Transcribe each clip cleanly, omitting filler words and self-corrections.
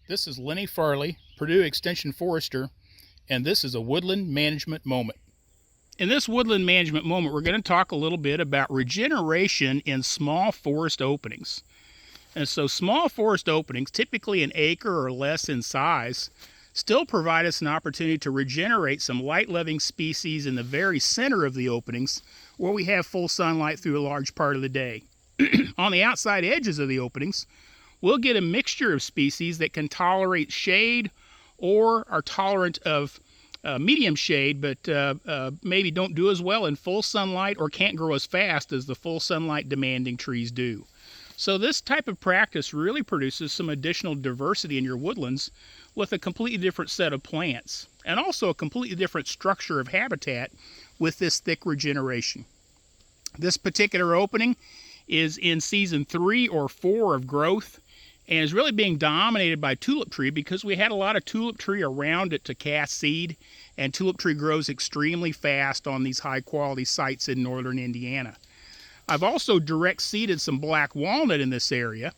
This is Lenny Farlee, Purdue Extension Forester, and this is a Woodland Management Moment. In this Woodland Management Moment, we're going to talk a little bit about regeneration in small forest openings. And so small forest openings, typically an acre or less in size, still provide us an opportunity to regenerate some light-loving species in the very center of the openings where we have full sunlight through a large part of the day. On the outside edges of the openings, we'll get a mixture of species that can tolerate shade or are tolerant of medium shade, but maybe don't do as well in full sunlight or can't grow as fast as the full sunlight demanding trees do. So this type of practice really produces some additional diversity in your woodlands with a completely different set of plants and also a completely different structure of habitat with this thick regeneration. This particular opening is in season 3 or 4 of growth and is really being dominated by tulip tree because we had a lot of tulip tree around it to cast seed, and tulip tree grows extremely fast on these high quality sites in northern Indiana. I've also direct seeded some black walnut in this area,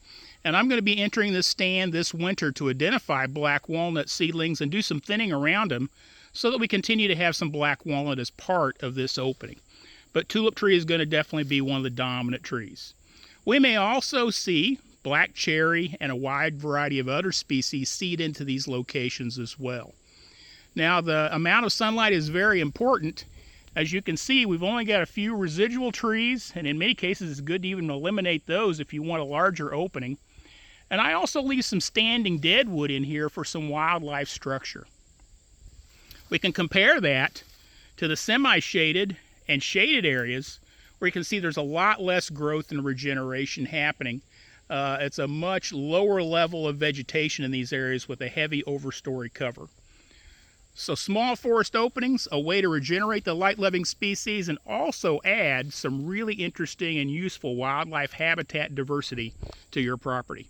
and I'm going to be entering this stand this winter to identify black walnut seedlings and do some thinning around them so that we continue to have some black walnut as part of this opening. But tulip tree is going to definitely be one of the dominant trees. We may also see black cherry and a wide variety of other species seed into these locations as well. Now, the amount of sunlight is very important. As you can see, we've only got a few residual trees, and in many cases it's good to even eliminate those if you want a larger opening. And I also leave some standing deadwood in here for some wildlife structure. We can compare that to the semi-shaded and shaded areas where you can see there's a lot less growth and regeneration happening. It's a much lower level of vegetation in these areas with a heavy overstory cover. So small forest openings, a way to regenerate the light-loving species and also add some really interesting and useful wildlife habitat diversity to your property.